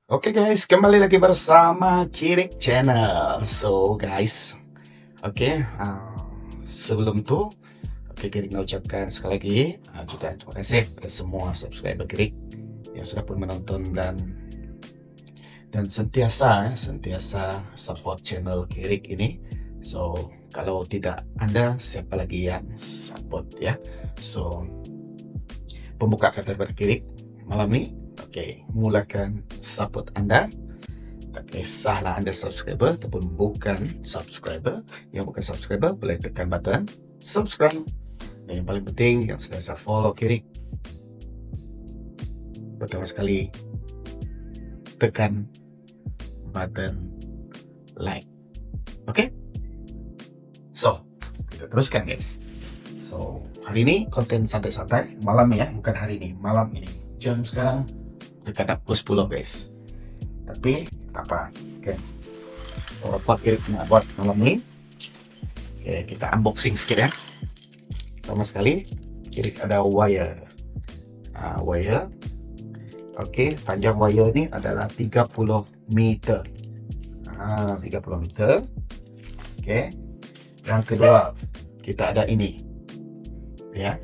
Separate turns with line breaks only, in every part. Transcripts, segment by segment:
Oke guys, kembali lagi bersama Kirik Channel. So guys, oke, sebelum itu, oke Kirik mau ucapkan sekali lagi jutaan terima kasih pada semua subscriber Kirik yang sudah pun menonton dan sentiasa support channel Kirik ini. So kalau tidak Anda, siapa lagi yang support ya? So pembuka kata pada Kirik malam ini, oke, mulakan support Anda. Tak kisahlah Anda subscriber ataupun bukan subscriber. Yang bukan subscriber boleh tekan button subscribe. Dan yang paling penting yang sentiasa follow Kirik. Pertama sekali tekan button like. Oke? So, kita teruskan guys. So, hari ini konten santai-santai. Malam ya, bukan hari ini. Malam ini. Jam sekarang dekat pukul 10 guys. Tapi apa? Oke. Apa Kirik cuma buat malam ini? Oke, kita unboxing sedikit ya. Pertama sekali, Kirik ada wire. Wire. Oke, panjang wire ini adalah 30 meter. 30 meter. Oke. Yang kedua, kita ada ini. Ya.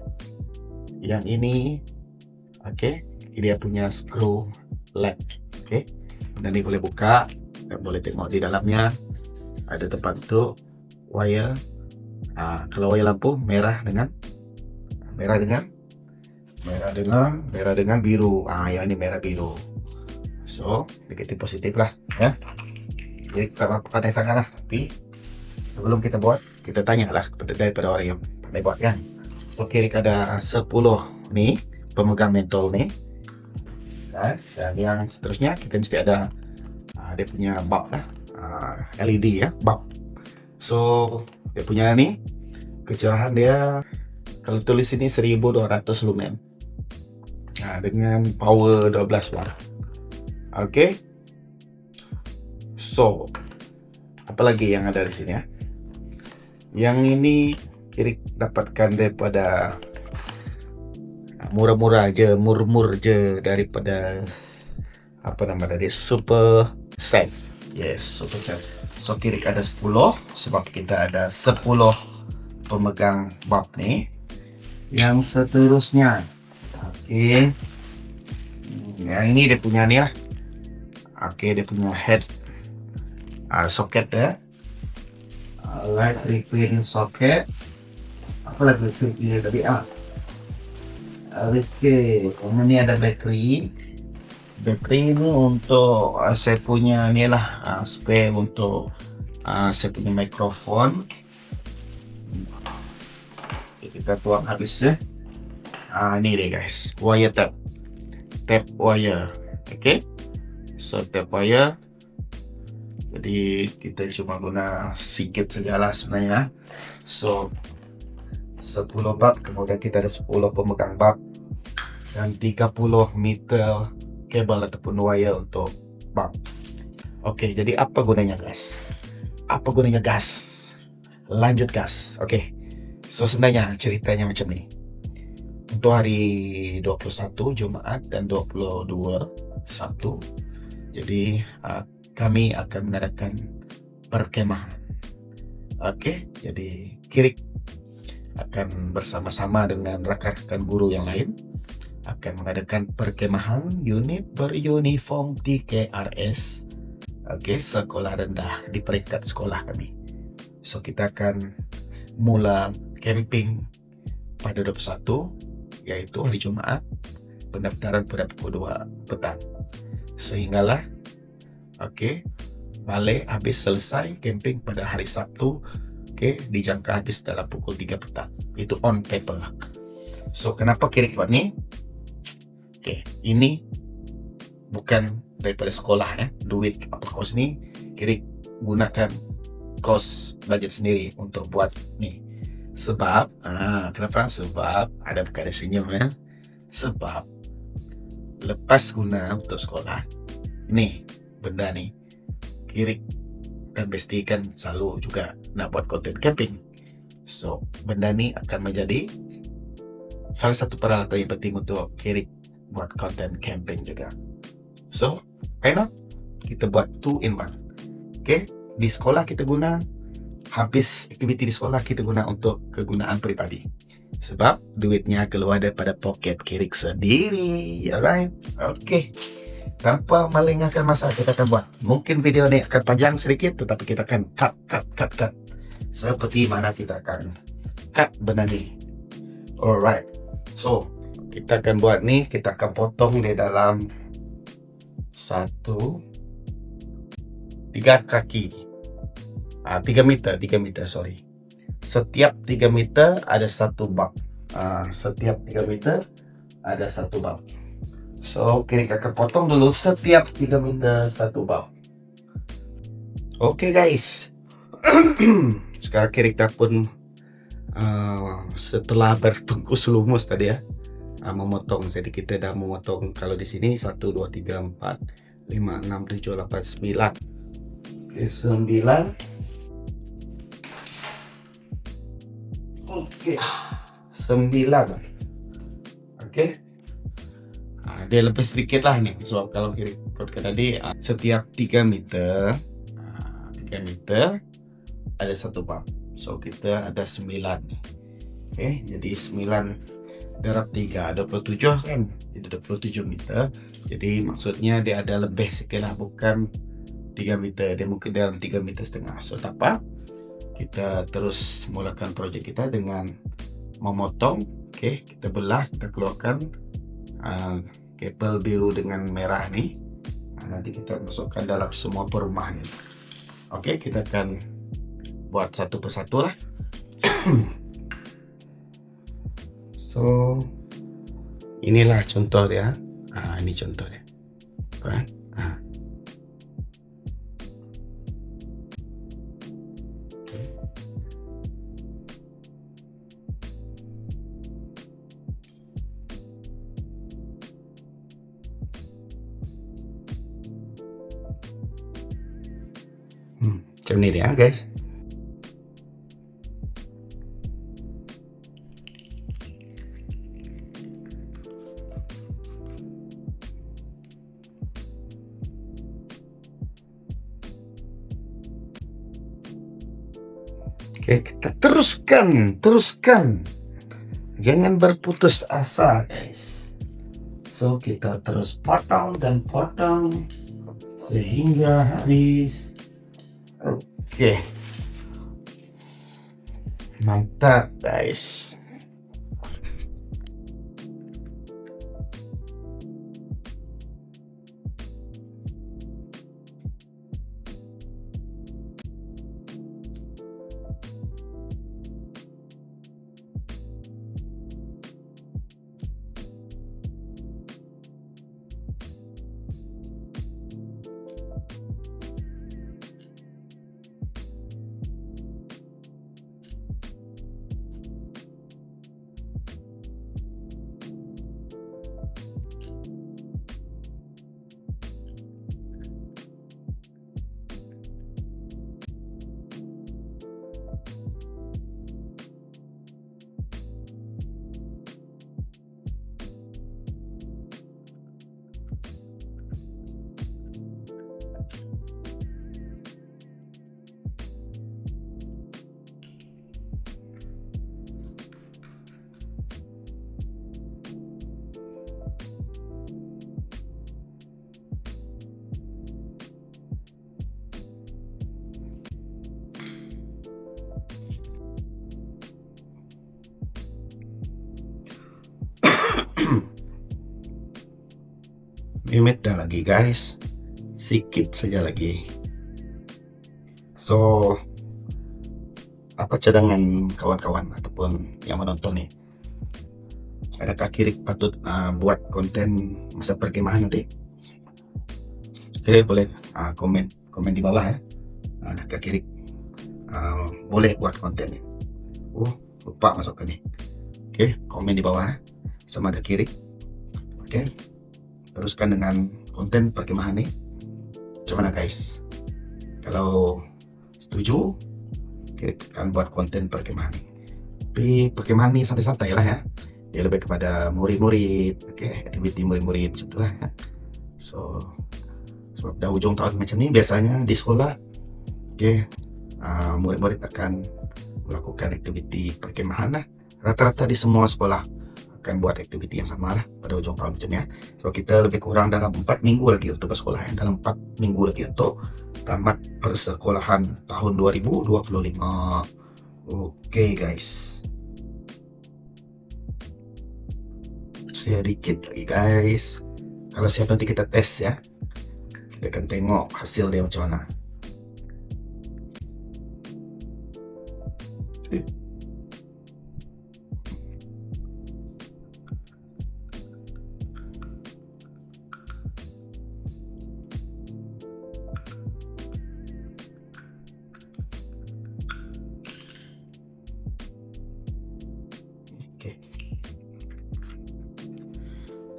Yang ini oke, dia punya screw led. Oke. Dan ini boleh buka dan boleh tengok di dalamnya ada tempat untuk wire. Kalau wire lampu merah dengan biru. Yang ini merah biru. So negatif positif lah ya. Jadi kita pandai sangat lah. Tapi sebelum kita buat, kita tanyalah daripada orang yang pandai buat kan. Oke, ada 10 nih pemegang mentol nih. Dan yang seterusnya kita mesti ada dia punya bulb lah, LED ya, bulb. So dia punya nih kecerahan dia kalau tulis ini 1200 lumen dengan power 12 watt. Oke. So apalagi yang ada di sini ya, yang ini Kirik dapatkan daripada murah-murah aja, murmur aja daripada apa nama tadi, Super Safe. Yes, Super Safe. So Kirik ada 10 sebab kita ada 10 pemegang bulb nih. Yang seterusnya, oke, yang ini dia punya nih lah. Oke, dia punya head socket ya, light pin socket. Apa lagi ini tadi oke, ini ada baterai ini untuk saya punya ini lah, spare untuk saya punya mikrofon. Kita tuang habis ya. Ini deh guys, wire tap wire. Oke, so tap wire, jadi kita cuma guna sedikit sajalah sebenarnya. So 10 bulb, kemudian kita ada 10 pemegang bulb dan 30 meter kabel ataupun wire untuk bulb. Oke, jadi apa gunanya gas? Lanjut gas. Oke. So sebenarnya ceritanya macam ni. Untuk hari 21 Jumaat dan 22 Sabtu, jadi kami akan mengadakan perkemahan. Oke, jadi Kirik akan bersama-sama dengan rakan-rakan guru yang lain akan mengadakan perkemahan unit beruniform TKRS, sekolah rendah di peringkat sekolah kami. So kita akan mula camping pada 21, yaitu hari Jumaat, pendaftaran pada pukul 2 petang. Sehinggalah balik habis selesai camping pada hari Sabtu, dijangka habis dalam pukul 3 petang. Itu on paper. So kenapa Kirik buat ni? Ini bukan daripada sekolah ya, duit apa kos ni Kirik gunakan kos budget sendiri untuk buat ni. Sebab kenapa? Sebab ada perkara senyum ya. Sebab lepas guna untuk sekolah, nih benda ni Kirik dan pastikan selalu juga nak buat konten camping. So benda ni akan menjadi salah satu peralatan yang penting untuk Kirik buat konten camping juga. So Why not? Kita buat 2 in 1. Okay, di sekolah kita guna, habis aktiviti di sekolah kita guna untuk kegunaan peribadi. Sebab duitnya keluar daripada poket Kirik sendiri. Alright? Okay. Tanpa melengahkan masa, kita akan buat. Mungkin video ini akan panjang sedikit, tetapi kita akan cut. Seperti mana kita akan cut benda ni. Alright. So, kita akan buat ni, kita akan potong di dalam 3 kaki. 3 meter, sorry. Setiap 3 meter ada 1 bab. Setiap 3 meter ada 1 bab. So, kita akan potong dulu setiap 3 meter 1 bab. Okay guys. Sekarang kita pun setelah bertungkus lumus tadi ya, memotong. Jadi kita dah memotong, kalau di sini 1, 2, 3, 4, 5, 6, 7, 8, 9. Okay, 9. Okay, 9. Okay. Dia lebih sedikit lah ini. So kalau kira tadi setiap 3 meter 3 meter ada 1 bab. So kita ada 9 nih. Okay, jadi 9 darab 3 27 kan. Jadi 27 meter. Jadi maksudnya dia ada lebih sikit lah, bukan 3 meter. Dia mungkin dalam 3 meter setengah. So tak apa, kita terus mulakan projek kita dengan memotong. Okay, kita belah, kita keluarkan kabel biru dengan merah nih. Nanti kita masukkan dalam semua perumahan ini. Oke, kita akan buat satu persatu lah. So, inilah contoh dia. Ini contoh dia. Macam ni dia guys. Oke, kita teruskan. Jangan berputus asa guys. So kita terus potong dan potong sehingga habis. Oke, mantap guys. Limit dah lagi guys, sikit saja lagi. So apa cadangan kawan-kawan ataupun yang menonton nih, adakah Kirik patut buat konten masa perkemahan nanti? Oke, boleh komen di bawah ya. Adakah Kirik boleh buat konten nih? Lupa masukkan nih. Oke, komen di bawah sama ada Kirik. Oke, teruskan dengan konten perkemahan nih. Gimana guys? Kalau setuju, kita akan buat konten perkemahan nih. Tapi perkemahan nih santai-santai lah ya. Dia lebih kepada murid-murid, oke, aktiviti murid-murid macam itulah ya. So Sebab dah hujung tahun macam ni, biasanya di sekolah, murid-murid akan melakukan aktiviti perkemahan lah. Rata-rata di semua sekolah akan buat aktiviti yang sama lah pada hujung tahun macam ni ya. So kita lebih kurang dalam 4 minggu lagi untuk bersekolah ya. Dalam 4 minggu lagi untuk tamat persekolahan tahun 2025. Oke guys, sedikit lagi guys. Kalau siap nanti kita tes ya. Kita akan tengok hasil dia macam mana. Oke.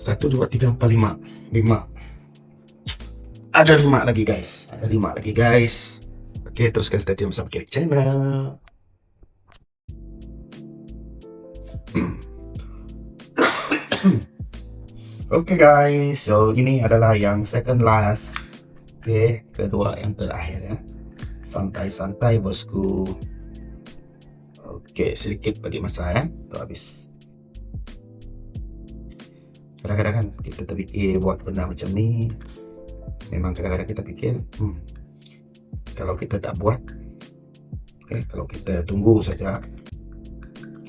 1, 2, 3, 4, 5. Ada 5 lagi guys. Oke, teruskan stay tune bersama Kirik Channel. Oke guys, so ini adalah yang second last. Oke, kedua yang terakhir ya. Santai-santai bosku. Oke, sedikit bagi masa ya, untuk habis. Kadang-kadang kan kita terfikir buat benda macam ni, memang kadang-kadang kita pikir, kalau kita tak buat, kalau kita tunggu saja,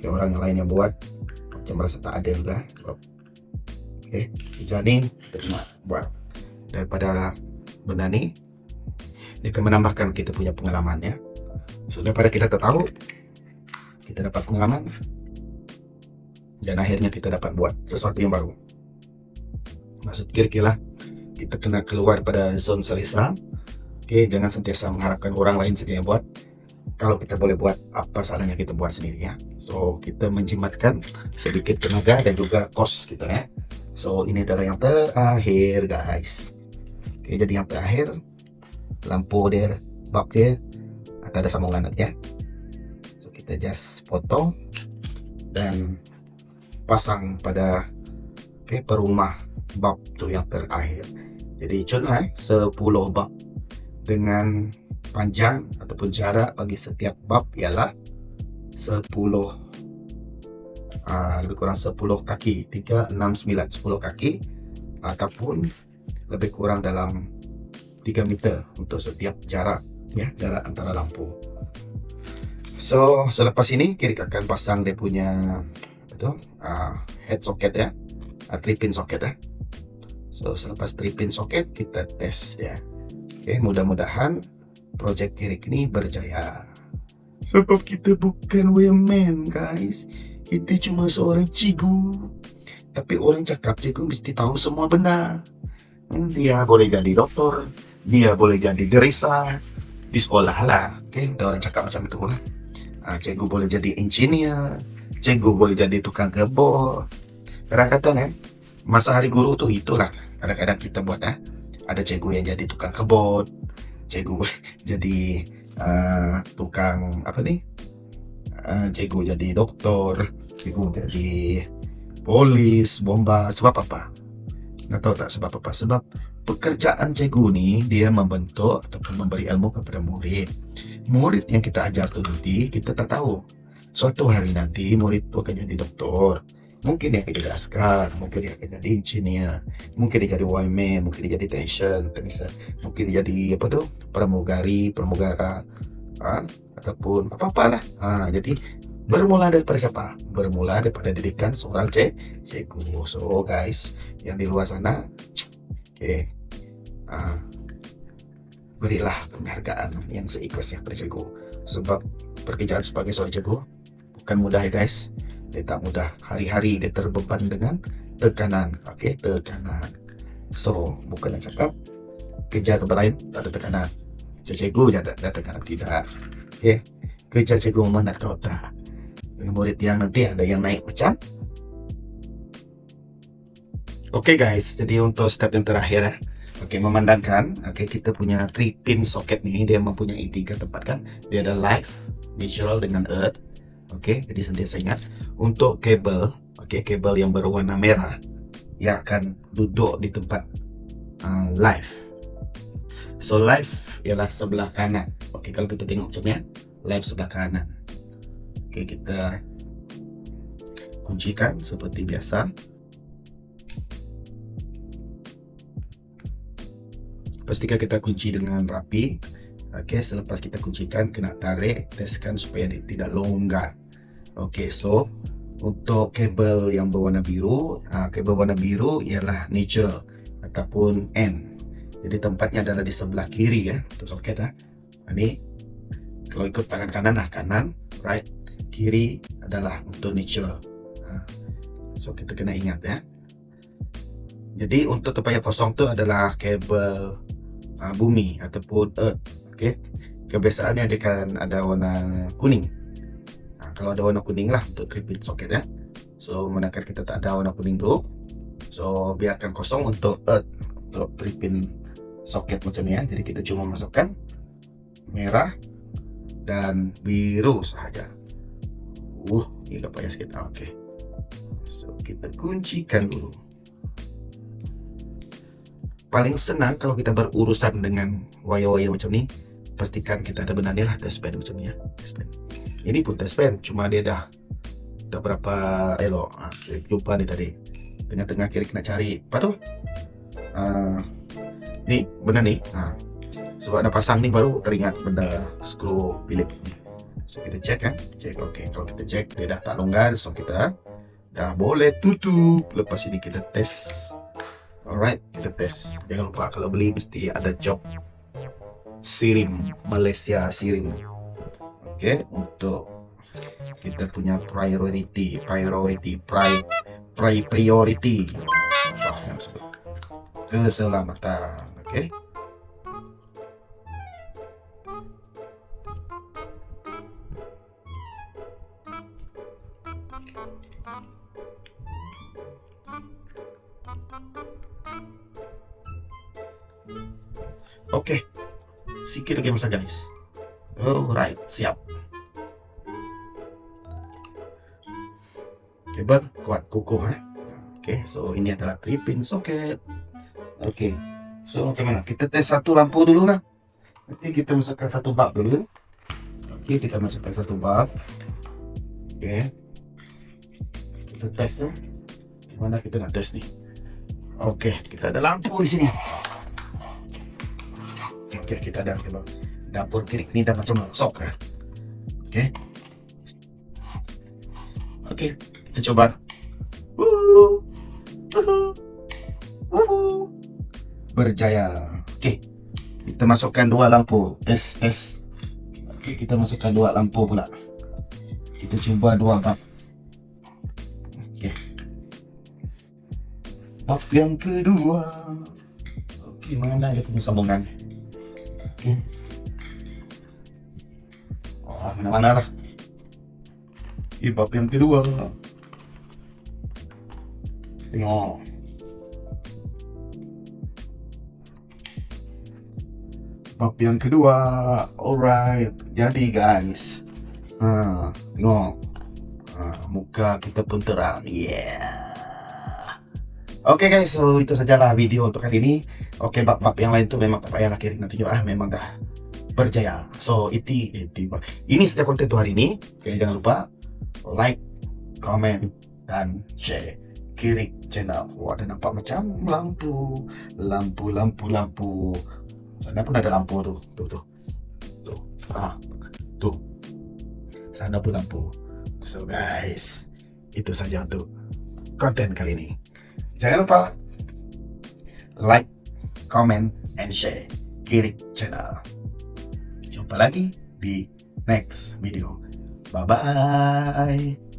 orang yang lain yang buat, macam merasa tak adil lah. Sebab kerja ni terima buat, daripada benda ni dia akan menambahkan kita punya pengalaman ya. So daripada kita tak tahu, kita dapat pengalaman, dan akhirnya kita dapat buat sesuatu yang baru. Maksud kira-kira kita kena keluar pada zon selesa. Jangan sentiasa mengharapkan orang lain saja yang buat. Kalau kita boleh buat, apa salahnya kita buat sendiri ya. So kita menjimatkan sedikit tenaga dan juga kos kita ya. So ini adalah yang terakhir guys. Jadi yang terakhir, lampu dia, bab dia ada sambungan ya. So kita just potong dan pasang pada perumah bab tu yang terakhir. Jadi contoh 10 bab dengan panjang ataupun jarak bagi setiap bab ialah 10 lebih kurang 10 kaki, 3, 6, 9, 10 kaki, ataupun lebih kurang dalam 3 meter untuk setiap jarak ya, jarak antara lampu. So selepas ini kita akan pasang dia punya head socket ya, 3 pin socket ya. So selepas 3 pin socket kita tes ya. Mudah-mudahan project Kirik ini berjaya. Sebab kita bukan wayman guys, kita cuma seorang cikgu. Tapi orang cakap cikgu mesti tahu semua benda. Dia boleh jadi doktor, dia boleh jadi derisa di sekolah lah. Ada orang cakap macam itu lah. Cikgu boleh jadi engineer, cikgu boleh jadi tukang kebun. Kadang-kadang masa hari guru tuh itulah kadang-kadang kita buat ada cikgu yang jadi tukang kebun, cikgu jadi tukang cikgu jadi doktor, cikgu jadi polis, bomba. Sebab apa? Nggak tahu tak sebab apa? Sebab pekerjaan cikgu ni dia membentuk ataupun memberi ilmu kepada murid. Murid yang kita ajar tu nanti kita tak tahu. Suatu hari nanti murid tu akan jadi doktor. Mungkin dia akan jadi askar, mungkin dia akan jadi engineer, mungkin dia jadi wireman, mungkin dia jadi technician, mungkin dia jadi pramugara, ataupun apa-apa lah. Jadi bermula daripada siapa? Bermula daripada didikan seorang cikgu. So guys, yang di luar sana, berilah penghargaan yang seikhlasnya pada cikgu. Sebab pekerjaan sebagai seorang cikgu bukan mudah ya guys. Dia tak mudah, hari-hari dia terbeban dengan tekanan. Tekanan. So bukan nak cakap kerja tempat lain tak ada tekanan, kerja cikgu je ada tekanan, tidak. Kerja cikgu mana kau tak. Murid yang nanti ada yang naik macam. Guys, jadi untuk step yang terakhir memandangkan kita punya 3 pin socket ni, dia mempunyai 3 tempat kan. Dia ada live, visual dengan earth. Jadi sentiasa ingat untuk kabel, kabel yang berwarna merah yang akan duduk di tempat live. So live ialah sebelah kanan. Oke, kalau kita tengok macamnya, live sebelah kanan. Oke, kita kuncikan seperti biasa. Pastikan kita kunci dengan rapi. Oke, selepas kita kuncikan, kena tarik, teskan supaya dia tidak longgar. Oke, so untuk kabel yang berwarna biru, kabel warna biru ialah neutral ataupun N. Jadi tempatnya adalah di sebelah kiri ya, untuk soket ya. Ini kalau ikut tangan kanan lah, kanan, right, kiri adalah untuk neutral. So kita kena ingat ya. Jadi untuk tempat yang kosong tu adalah kabel bumi ataupun earth. Okay. Kebiasaannya dia akan ada warna kuning. Kalau ada warna kuning lah untuk 3-pin soket ya. So manakala kita tak ada warna kuning dulu, so biarkan kosong untuk earth, untuk 3-pin soket macam ni ya. Jadi kita cuma masukkan merah dan biru sahaja. Ini agak payah sikit. Oke. So kita kuncikan dulu. Paling senang kalau kita berurusan dengan wire-wire macam ni, pastikan kita ada benarnya lah test pen macam ni ya. Test pen. Ini pun test pen, cuma dia dah berapa elok. Jumpa ni tadi. Tengah-tengah kiri kena cari. Apa tu? Ni benda ni. Sebab dah pasang ni baru teringat benda skru Phillips ni. So kita cek kan. Cek okey. Kalau kita cek dia dah tak longgar, so kita dah boleh tutup. Lepas ini kita test. Alright, kita test. Jangan lupa kalau beli mesti ada job Sirim Malaysia Sirim. Okey, untuk kita punya priority. Keselamatan. Okey. Oke, sikit lagi masa guys. Alright, siap. Kabel kuat kukuh Oke, so ini adalah 3-pin soket. Oke, so macam mana? Kita tes satu lampu dulu lah. Nanti kita masukkan satu bulb dulu. Oke, kita masukkan satu bulb. Oke, kita tes ya. Gimana kita nak tes nih? Oke, kita ada lampu di sini. Oke, kita ada dapur kiri ini dah macam sok ya. Oke, kita coba. Berjaya. Oke, kita masukkan dua lampu. Tes. Oke, kita masukkan dua lampu pula. Kita coba dua bulb. Oke. Bulb yang kedua. Oke, mana dia punya sambungan? Oke. Mana-mana lah. Bulb yang kedua. Tengok. Bulb yang kedua. Alright. Jadi guys. Tengok. Muka kita pun terang. Yeah. Oke guys, so itu sajalah video untuk kali ini. Oke, bab-bab yang lain tuh memang tak payahlah kirim nanti juga memang dah berjaya. So ini saja konten tuh hari ini. Oke, jangan lupa like, comment, dan share. Kiri channel. Ada nampak macam lampu. Sana pun ada lampu tuh. Tuh. Sana pun lampu. So guys, itu saja untuk konten kali ini. Jangan lupa like, comment, and share Kiri channel. Jumpa lagi di next video. Bye bye.